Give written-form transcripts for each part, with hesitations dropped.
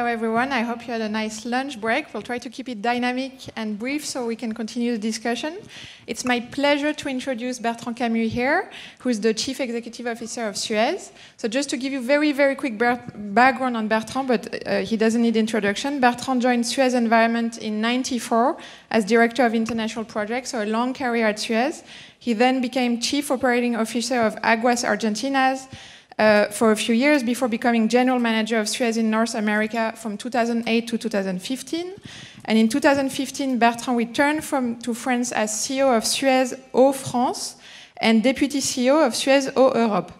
everyone. I hope you had a nice lunch break. We'll try to keep it dynamic and brief so we can continue the discussion. It's my pleasure to introduce Bertrand Camus here, who is the Chief Executive Officer of Suez. So just to give you very, very quick background on Bertrand, but he doesn't need introduction. Bertrand joined Suez Environment in '94 as Director of International Projects, so a long career at Suez. He then became Chief Operating Officer of Aguas Argentinas, for a few years before becoming general manager of Suez in North America from 2008 to 2015. And in 2015, Bertrand returned to France as CEO of Suez Eau France and Deputy CEO of Suez Eau Europe.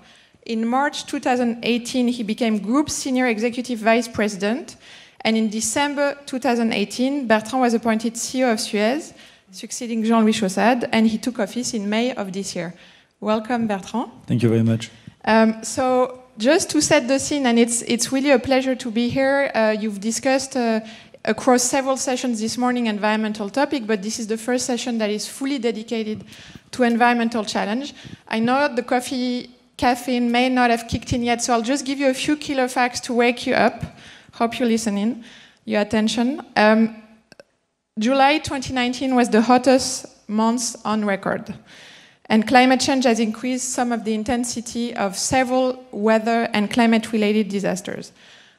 In March 2018, he became Group Senior Executive Vice President. And in December 2018, Bertrand was appointed CEO of Suez, succeeding Jean-Louis Chaussade, and he took office in May of this year. Welcome, Bertrand. Thank you very much. So just to set the scene, and it's really a pleasure to be here. You've discussed across several sessions this morning environmental topic, but this is the first session that is fully dedicated to environmental challenge. I know the caffeine may not have kicked in yet, so I'll just give you a few killer facts to wake you up. Hope you're listening, your attention. July 2019 was the hottest month on record. And climate change has increased some of the intensity of several weather and climate-related disasters.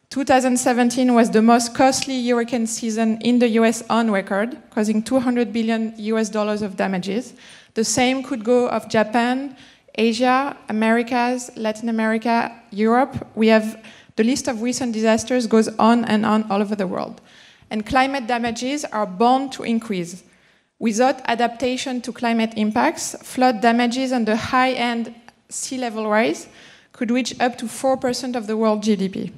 2017 was the most costly hurricane season in the US on record, causing $200 billion of damages. The same could go of Japan, Asia, Americas, Latin America, Europe. The list of recent disasters goes on and on all over the world. And climate damages are bound to increase. Without adaptation to climate impacts, flood damages and the high-end sea level rise could reach up to 4% of the world GDP.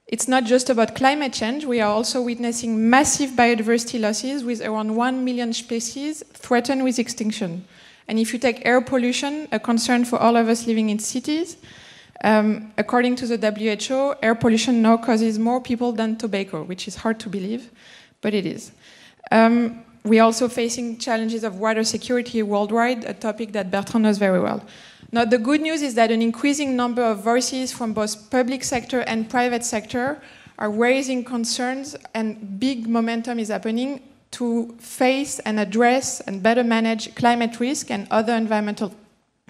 It's not just about climate change. We are also witnessing massive biodiversity losses with around 1 million species threatened with extinction. And if you take air pollution, a concern for all of us living in cities, according to the WHO, air pollution now causes more people than tobacco, which is hard to believe, but it is. We're also facing challenges of water security worldwide, a topic that Bertrand knows very well. Now, the good news is that an increasing number of voices from both public sector and private sector are raising concerns, and big momentum is happening to face and address and better manage climate risk and other environmental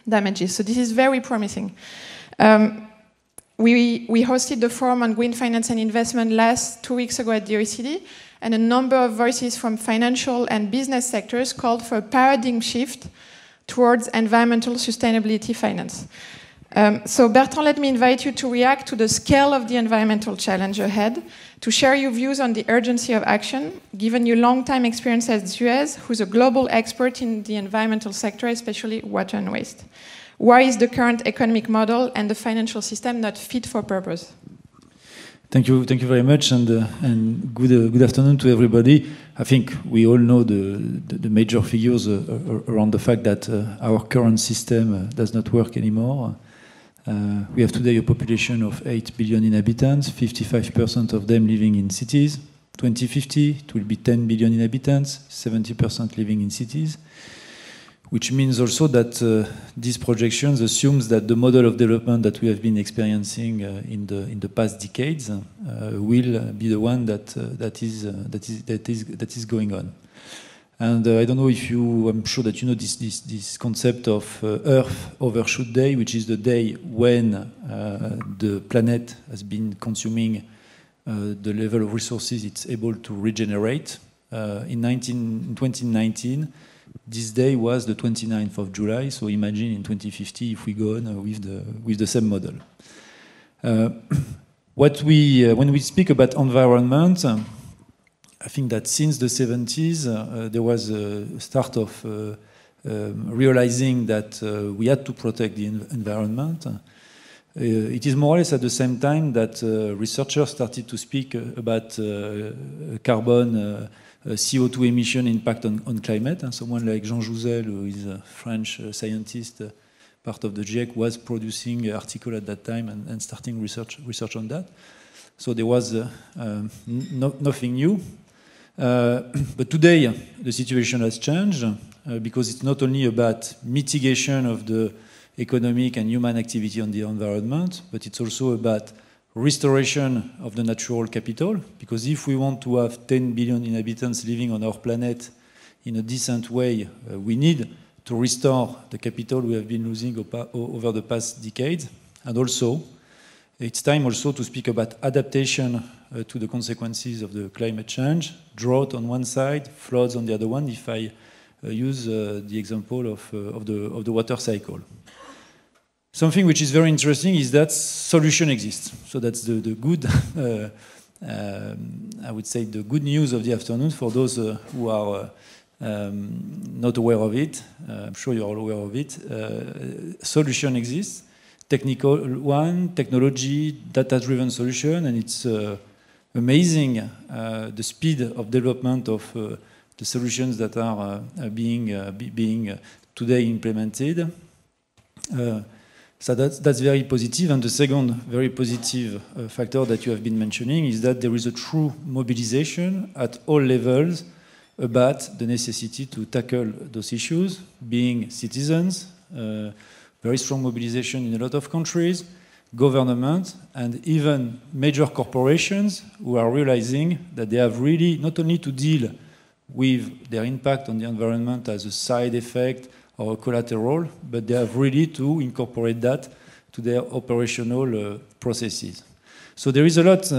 damages. So this is very promising. We hosted the forum on green finance and investment 2 weeks ago at the OECD, and a number of voices from financial and business sectors called for a paradigm shift towards environmental sustainability finance. So Bertrand, let me invite you to react to the scale of the environmental challenge ahead, to share your views on the urgency of action, given your long-time experience at Suez, who's a global expert in the environmental sector, especially water and waste. Why is the current economic model and the financial system not fit for purpose? Thank you very much, and good afternoon to everybody. I think we all know the major figures around the fact that our current system does not work anymore. We have today a population of 8 billion inhabitants, 55% of them living in cities. 2050, it will be 10 billion inhabitants, 70% living in cities. Which means also that these projections assumes that the model of development that we have been experiencing in the past decades will be the one that is going on. And I don't know if I'm sure that you know this concept of Earth Overshoot Day, which is the day when the planet has been consuming the level of resources it's able to regenerate. In 2019. This day was the 29th of July, so imagine in 2050 if we go on with the same model. When we speak about environment, I think that since the 70s there was a start of realizing that we had to protect the environment. It is more or less at the same time that researchers started to speak about carbon CO2 emission impact on climate. And someone like Jean Jouzel, who is a French scientist, part of the GIEC, was producing an article at that time and starting research on that. So there was nothing new. But today, the situation has changed because it's not only about mitigation of the economic and human activity on the environment, but it's also about restoration of the natural capital, because if we want to have 10 billion inhabitants living on our planet in a decent way, we need to restore the capital we have been losing over the past decades. And also, it's time also to speak about adaptation to the consequences of the climate change, drought on one side, floods on the other one, if I use the example of the water cycle. Something which is very interesting is that solution exists. So that's the good, I would say, the good news of the afternoon for those who are not aware of it. I'm sure you're all aware of it. Solution exists, technical one, technology, data-driven solution, and it's amazing the speed of development of the solutions that are being today implemented. So that's very positive. And the second very positive factor that you have been mentioning is that there is a true mobilization at all levels about the necessity to tackle those issues, being citizens, very strong mobilization in a lot of countries, government, and even major corporations who are realizing that they have really not only to deal with their impact on the environment as a side effect or a collateral, but they have really to incorporate that to their operational processes. So there is a lot,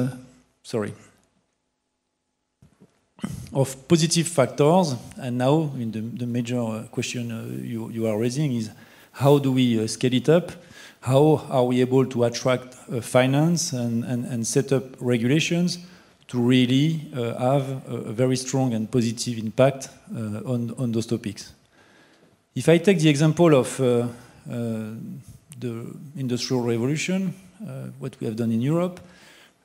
of positive factors, and now the major question you are raising is how do we scale it up? How are we able to attract finance and set up regulations to really have a very strong and positive impact on those topics? If I take the example of the Industrial Revolution, what we have done in Europe,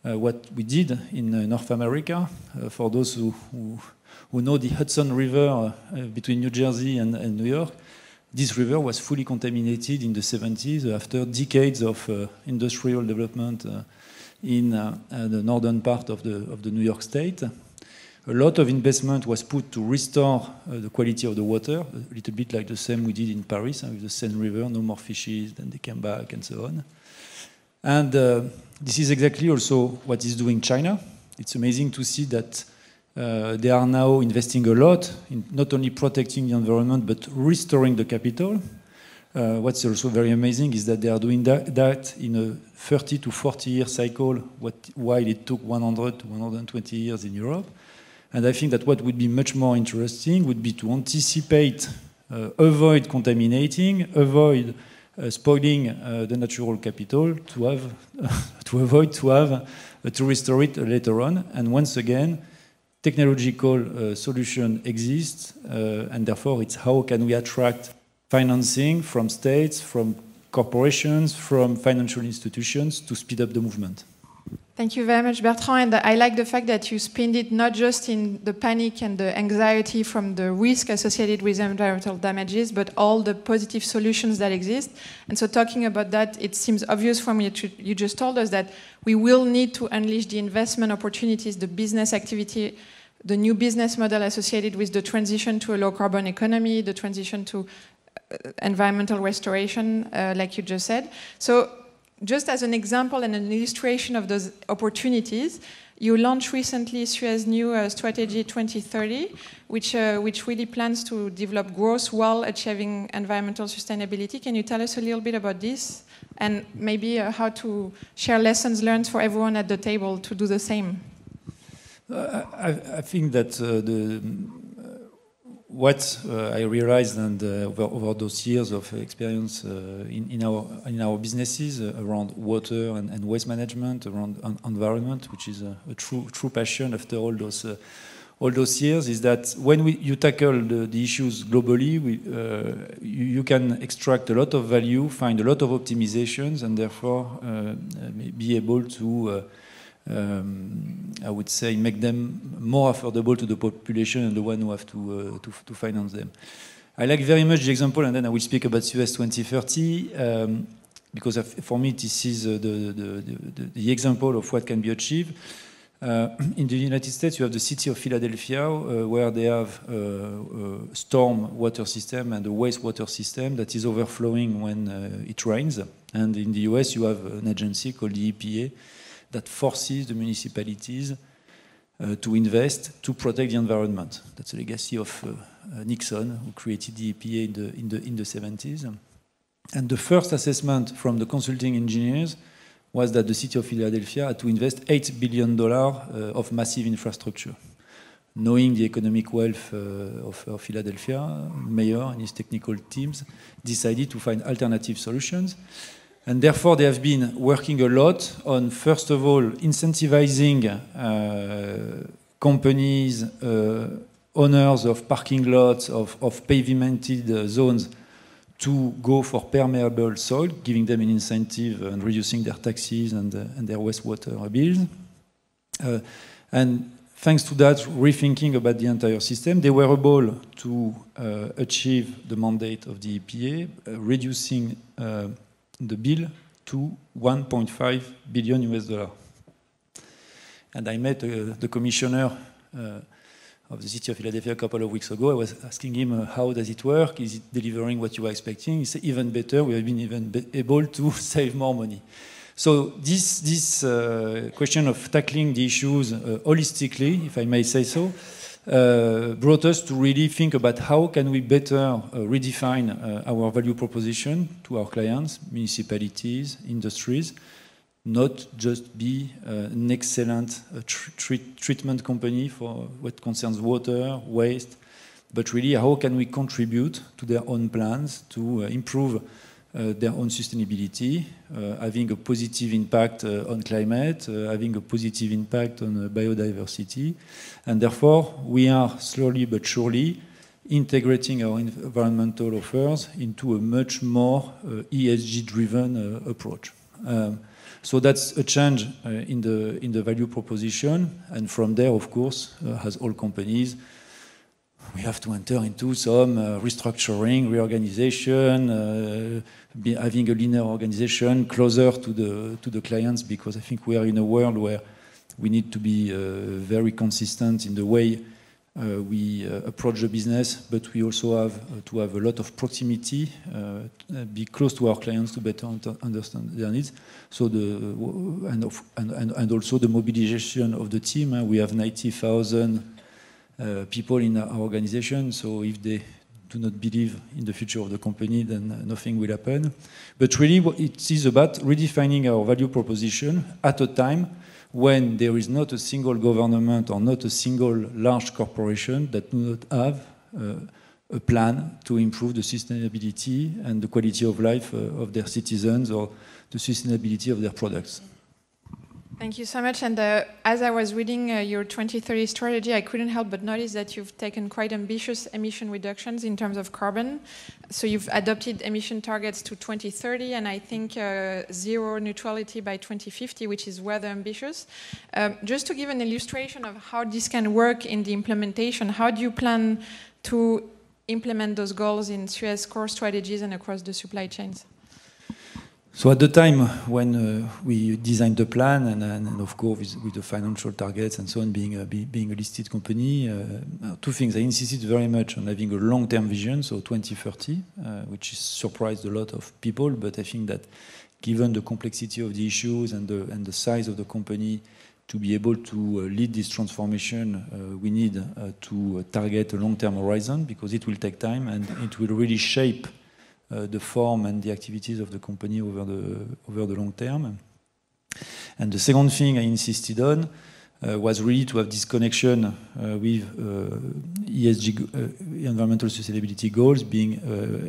what we did in North America, for those who know the Hudson River between New Jersey and New York, this river was fully contaminated in the 70s after decades of industrial development in the northern part of the New York state. A lot of investment was put to restore the quality of the water, a little bit like the same we did in Paris with the Seine River, no more fishes, then they came back and so on. And this is exactly also what is doing China. It's amazing to see that they are now investing a lot in not only protecting the environment, but restoring the capital. What's also very amazing is that they are doing that in a 30 to 40 year cycle, while it took 100 to 120 years in Europe. And I think that what would be much more interesting would be to anticipate, avoid contaminating, avoid spoiling the natural capital, to have to restore it later on. And once again, technological solution exists, and therefore it's how can we attract financing from states, from corporations, from financial institutions to speed up the movement. Thank you very much, Bertrand. And I like the fact that you spin it not just in the panic and the anxiety from the risk associated with environmental damages, but all the positive solutions that exist. And so talking about that, it seems obvious from what you just told us that we will need to unleash the investment opportunities, the business activity, the new business model associated with the transition to a low-carbon economy, the transition to environmental restoration, like you just said. So just as an example and an illustration of those opportunities, you launched recently Suez new strategy 2030, which really plans to develop growth while achieving environmental sustainability. Can you tell us a little bit about this and maybe how to share lessons learned for everyone at the table to do the same? I think that what I realized and over those years of experience in our businesses around water and waste management, around environment, which is a true passion after all those years, is that when you tackle the issues globally, you can extract a lot of value, find a lot of optimizations, and therefore be able to I would say make them more affordable to the population and the one who have to finance them. I like very much the example, and then I will speak about Suez 2030, because for me this is the example of what can be achieved. In the United States, you have the city of Philadelphia, where they have a storm water system and a wastewater system that is overflowing when it rains. And in the US, you have an agency called the EPA that forces the municipalities to invest to protect the environment. That's a legacy of Nixon, who created the EPA in the 70s. And the first assessment from the consulting engineers was that the city of Philadelphia had to invest $8 billion of massive infrastructure. Knowing the economic wealth of Philadelphia, mayor and his technical teams decided to find alternative solutions. And therefore, they have been working a lot on, first of all, incentivizing companies, owners of parking lots, of pavimented zones, to go for permeable soil, giving them an incentive and reducing their taxes and their wastewater bills. And thanks to that, rethinking about the entire system, they were able to achieve the mandate of the EPA, reducing the bill to $1.5 billion US. And I met the commissioner of the city of Philadelphia a couple of weeks ago. I was asking him, how does it work? Is it delivering what you were expecting? He said, even better, we have been even able to save more money. So this question of tackling the issues holistically, if I may say so, brought us to really think about how can we better redefine our value proposition to our clients, municipalities, industries, not just be an excellent treatment company for what concerns water, waste, but really how can we contribute to their own plans to improve their own sustainability, having a positive impact on climate, having a positive impact on biodiversity. And therefore, we are slowly but surely integrating our environmental offers into a much more ESG-driven approach. So that's a change in the value proposition. And from there, of course, as all companies, we have to enter into some restructuring, reorganization, having a leaner organization closer to the clients, because I think we are in a world where we need to be very consistent in the way we approach the business, but we also have to have a lot of proximity, be close to our clients to better understand their needs. So and also the mobilization of the team. We have 90,000 people in our organization, so if they do not believe in the future of the company, then nothing will happen. But really, it is about redefining our value proposition at a time when there is not a single government or not a single large corporation that do not have a plan to improve the sustainability and the quality of life of their citizens or the sustainability of their products. Thank you so much. And as I was reading your 2030 strategy, I couldn't help but notice that you've taken quite ambitious emission reductions in terms of carbon. So you've adopted emission targets to 2030, and I think zero neutrality by 2050, which is rather ambitious. Just to give an illustration of how this can work in the implementation, how do you plan to implement those goals in Suez core strategies and across the supply chains? So at the time when we designed the plan, and of course with the financial targets and so on, being a listed company, two things. I insisted very much on having a long-term vision, so 2030, which has surprised a lot of people. But I think that given the complexity of the issues and the size of the company, to be able to lead this transformation, we need to target a long-term horizon, because it will take time and it will really shape the form and the activities of the company over the long term. And the second thing I insisted on was really to have this connection with ESG, environmental sustainability goals, being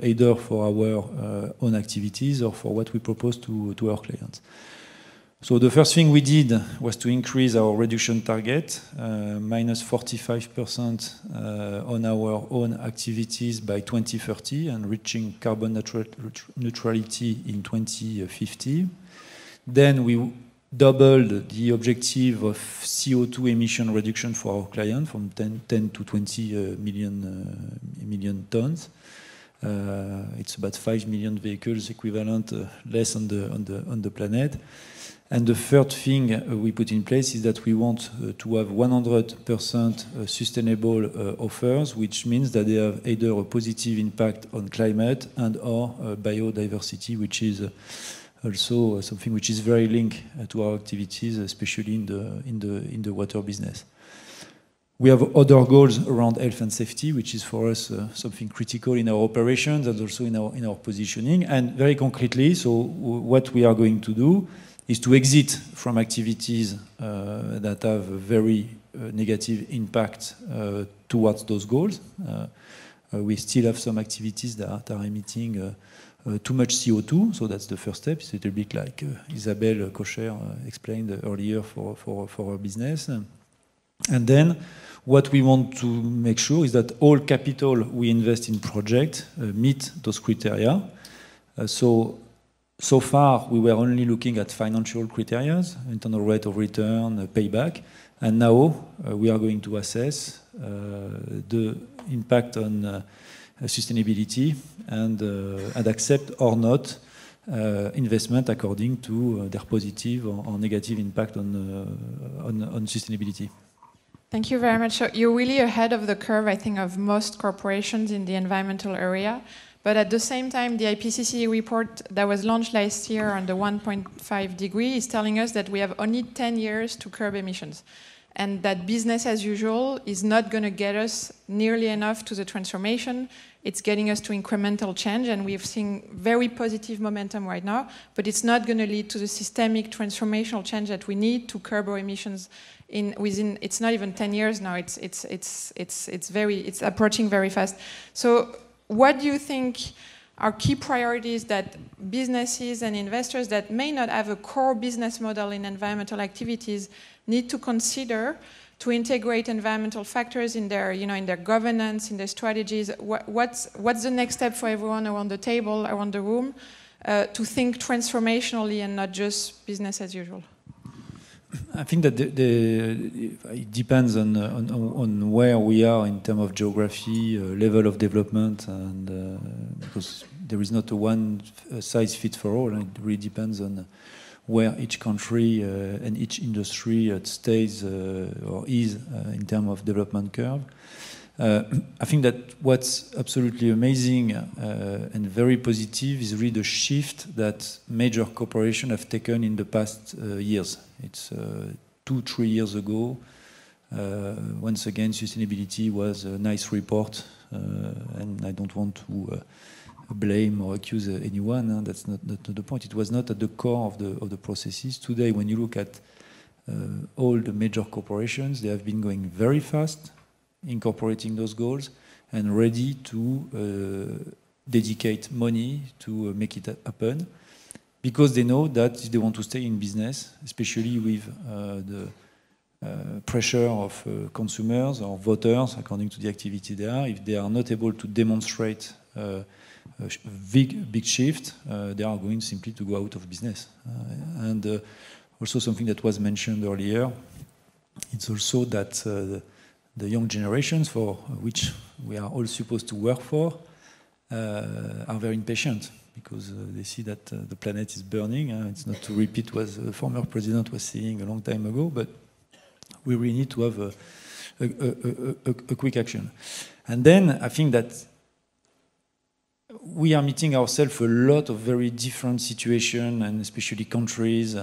either for our own activities or for what we propose to our clients. So the first thing we did was to increase our reduction target, minus 45% on our own activities by 2030 and reaching carbon neutrality in 2050. Then we doubled the objective of CO2 emission reduction for our client from 10 to 20 million tons. It's about 5 million vehicles equivalent less on the planet. And the third thing we put in place is that we want to have 100% sustainable offers, which means that they have either a positive impact on climate and or biodiversity, which is also something which is very linked to our activities, especially in the water business. We have other goals around health and safety, which is for us something critical in our operations and also in our positioning. And very concretely, so what we are going to do is to exit from activities that have a very negative impact towards those goals. We still have some activities that are emitting too much CO2, so that's the first step. It's a little bit like Isabelle Kocher explained earlier for our business. And then what we want to make sure is that all capital we invest in projects meet those criteria. So far, we were only looking at financial criteria, internal rate of return, payback, and now we are going to assess the impact on sustainability and accept or not investment according to their positive or negative impact on sustainability. Thank you very much. So you're really ahead of the curve, I think, of most corporations in the environmental area. But at the same time, the IPCC report that was launched last year on the 1.5 degree is telling us that we have only 10 years to curb emissions. And that business as usual is not going to get us nearly enough to the transformation. It's getting us to incremental change, and we've seen very positive momentum right now, but it's not going to lead to the systemic transformational change that we need to curb our emissions within, it's not even 10 years now, it's approaching very fast. So what do you think are key priorities that businesses and investors that may not have a core business model in environmental activities need to consider to integrate environmental factors in their, in their governance, in their strategies? What's the next step for everyone around the table, around the room, to think transformationally and not just business as usual? I think that it depends on where we are in terms of geography, level of development, and because there is not a one size fits for all. It really depends on where each country and each industry stays or is in terms of development curve. I think that what's absolutely amazing and very positive is really the shift that major corporations have taken in the past years. It's 2-3 years ago. Once again, sustainability was a nice report, and I don't want to blame or accuse anyone. That's not the point. It was not at the core of the processes. Today, when you look at all the major corporations, they have been going very fast, incorporating those goals and ready to dedicate money to make it happen, because they know that if they want to stay in business, especially with the pressure of consumers or voters, according to the activity they are, if they are not able to demonstrate a big shift, they are going simply to go out of business. And also something that was mentioned earlier, it's also that the young generations, for which we are all supposed to work for, are very impatient, because they see that the planet is burning. It's not to repeat what the former president was saying a long time ago, but we really need to have a quick action. And then I think that we are meeting ourselves a lot of very different situations, and especially countries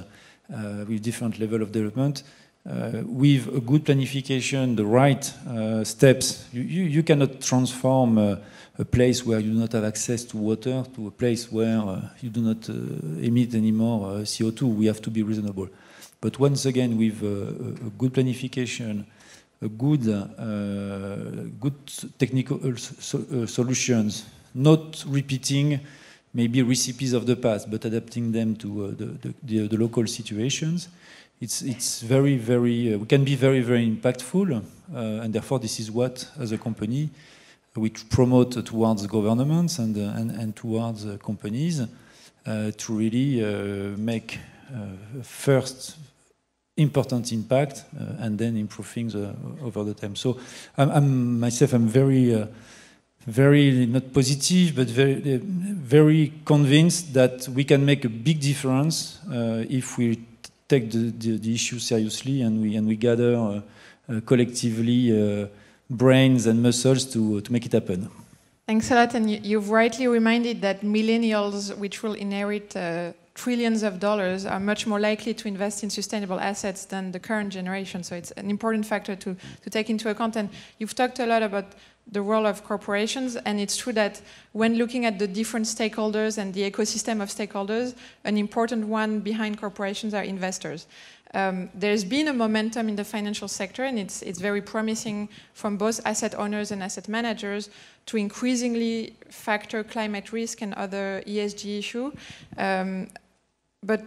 with different level of development. With a good planification, the right steps, you cannot transform a place where you do not have access to water to a place where you do not emit any more CO2. We have to be reasonable. But once again, with a good planification, a good technical solutions, not repeating maybe recipes of the past, but adapting them to the local situations, it's very, very, we can be very, very impactful, and therefore this is what, as a company, we promote towards governments and towards companies to really make first important impact and then improve things over the time. So I'm very, very not positive, but very convinced that we can make a big difference if we take the issue seriously and we gather collectively brains and muscles to make it happen. Thanks a lot, and you've rightly reminded that millennials, which will inherit trillions of dollars are much more likely to invest in sustainable assets than the current generation. So it's an important factor to take into account. And you've talked a lot about the role of corporations, and it's true that when looking at the different stakeholders and the ecosystem of stakeholders, an important one behind corporations are investors. There's been a momentum in the financial sector, and it's very promising from both asset owners and asset managers to increasingly factor climate risk and other ESG issue. But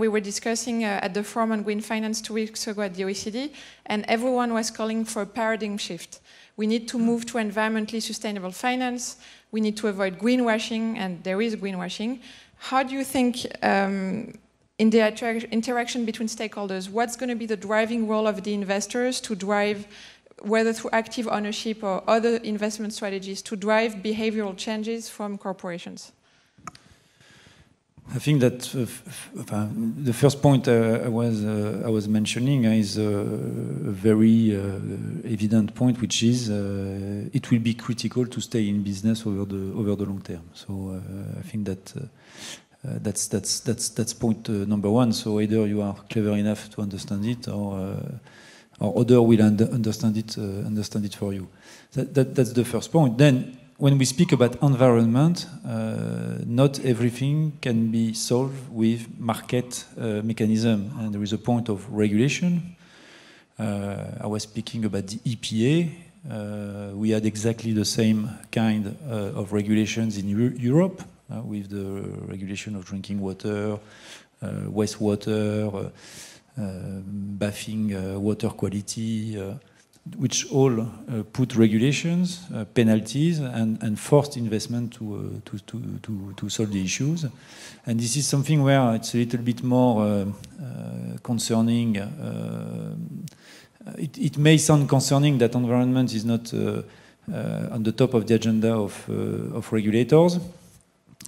we were discussing at the forum on green finance 2 weeks ago at the OECD, and everyone was calling for a paradigm shift. We need to move to environmentally sustainable finance. We need to avoid greenwashing, and there is greenwashing. How do you think, in the interaction between stakeholders, what's going to be the driving role of the investors to drive, whether through active ownership or other investment strategies, to drive behavioral changes from corporations? I think that the first point I was mentioning is a very evident point, which is it will be critical to stay in business over the long term. So I think that that's point number one. So either you are clever enough to understand it, or other will understand it for you. That's the first point. Then, when we speak about environment, not everything can be solved with market mechanism, and there is a point of regulation. I was speaking about the EPA. We had exactly the same kind of regulations in Europe, with the regulation of drinking water, wastewater, bathing water quality, which all put regulations, penalties, and forced investment to solve the issues. And this is something where it's a little bit more concerning. It may sound concerning that environment is not on the top of the agenda of regulators.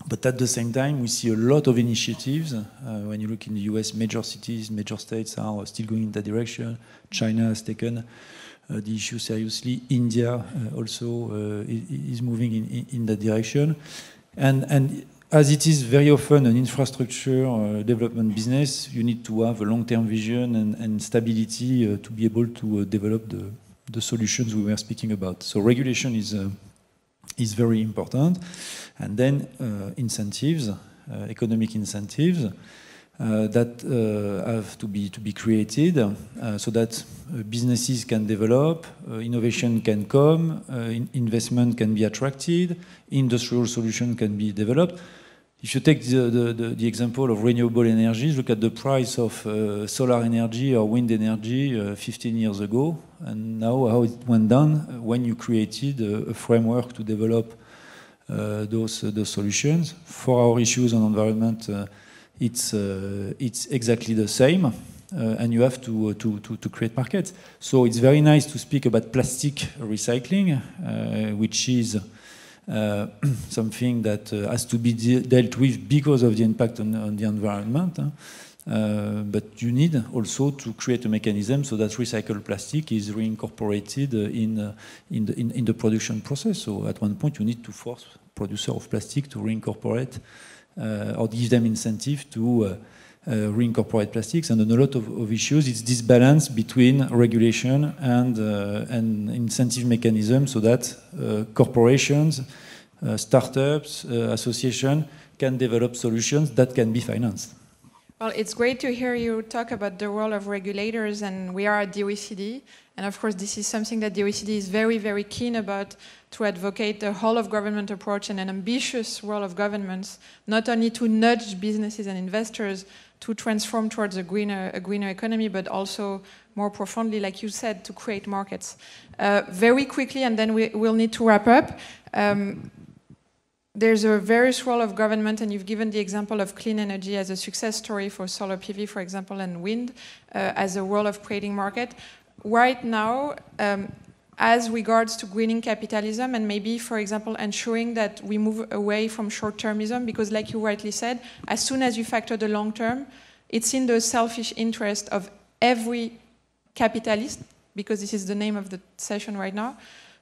But at the same time, we see a lot of initiatives. When you look in the US, major cities, major states are still going in that direction. China has taken the issue seriously. India also is moving in that direction. And as it is very often an infrastructure development business, you need to have a long-term vision and stability to be able to develop the solutions we were speaking about. So regulation is very important. And then incentives, economic incentives, that have to be created so that businesses can develop, innovation can come, investment can be attracted, industrial solution can be developed. If you take the example of renewable energies, look at the price of solar energy or wind energy 15 years ago, and now how it went down when you created a framework to develop those solutions. For our issues on environment, it's exactly the same, and you have to create markets. So it's very nice to speak about plastic recycling, which is something that has to be dealt with because of the impact on the environment. But you need also to create a mechanism so that recycled plastic is reincorporated in the production process. So at one point, you need to force producer of plastic to reincorporate or give them incentive to reincorporate plastics. And on a lot of issues, it's this balance between regulation and incentive mechanism so that corporations, startups, associations can develop solutions that can be financed. Well, it's great to hear you talk about the role of regulators, and we are at the OECD. And of course, this is something that the OECD is very, very keen about, to advocate the whole of government approach and an ambitious role of governments, not only to nudge businesses and investors to transform towards a greener economy, but also more profoundly, like you said, to create markets. Very quickly, and then we'll need to wrap up. There's a various role of government, and you've given the example of clean energy as a success story for solar PV, for example, and wind as a role of creating market. Right now, as regards to greening capitalism, and maybe, for example, ensuring that we move away from short-termism, because like you rightly said, as soon as you factor the long term, it's in the selfish interest of every capitalist, because this is the name of the session right now,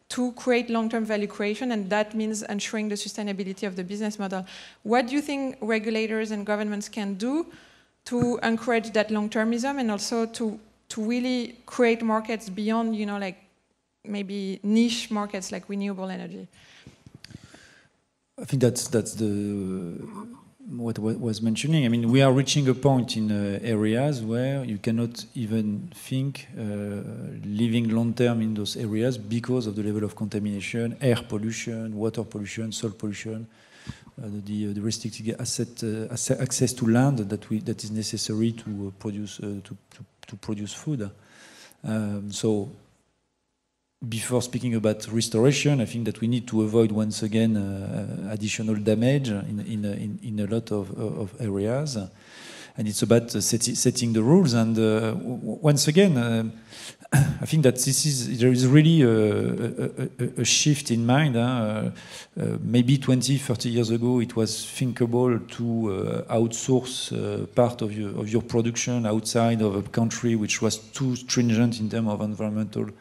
to create long-term value creation, and that means ensuring the sustainability of the business model. What do you think regulators and governments can do to encourage that long-termism and also to really create markets beyond, like maybe niche markets like renewable energy? I think that's what was mentioning. I mean, we are reaching a point in areas where you cannot even think living long term in those areas because of the level of contamination, air pollution, water pollution, soil pollution, the restricted access to land that is necessary to produce food. So, before speaking about restoration, I think that we need to avoid once again additional damage in a lot of areas, and it's about setting the rules. And once again, I think that there is really a shift in mind. Maybe 20, 30 years ago, it was thinkable to outsource part of your production outside of a country which was too stringent in terms of environmental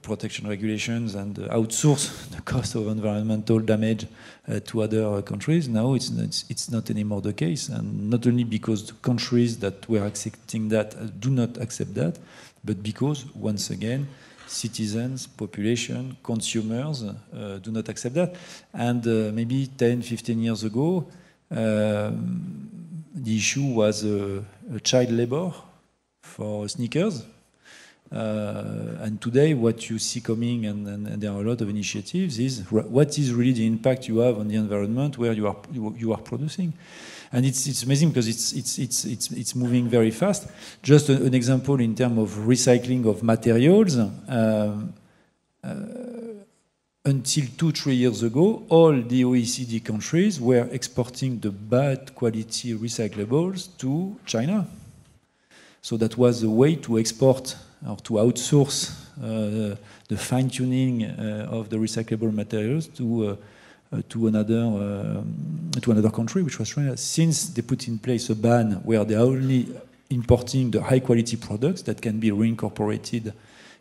protection regulations and outsource the cost of environmental damage to other countries. Now it's not anymore the case, and not only because the countries that were accepting that do not accept that, but because, once again, citizens, population, consumers do not accept that. And maybe 10, 15 years ago, the issue was child labor for sneakers. And today, what you see coming, and there are a lot of initiatives, is what is really the impact you have on the environment where you are producing, and it's amazing because it's moving very fast. Just an example in terms of recycling of materials. Until 2-3 years ago, all the OECD countries were exporting the bad quality recyclables to China. So that was a way to export or to outsource the fine-tuning of the recyclable materials to another country, which was China. Since they put in place a ban where they are only importing the high-quality products that can be reincorporated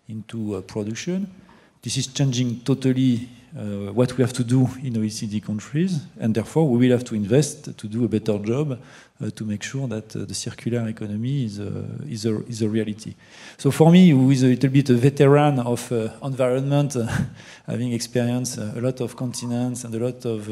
into production, this is changing totally what we have to do in OECD countries, and therefore we will have to invest to do a better job to make sure that the circular economy is a reality. So for me, who is a little bit a veteran of environment, having experienced a lot of continents and a lot of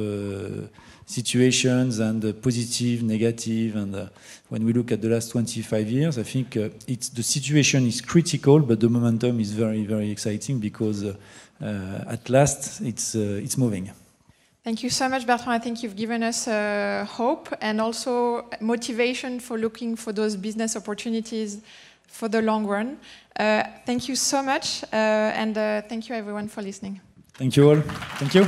situations and positive, negative, and when we look at the last 25 years, I think the situation is critical, but the momentum is very, very exciting because at last it's moving. Thank you so much, Bertrand. I think you've given us hope and also motivation for looking for those business opportunities for the long run. Thank you so much, and thank you everyone for listening. Thank you all. Thank you.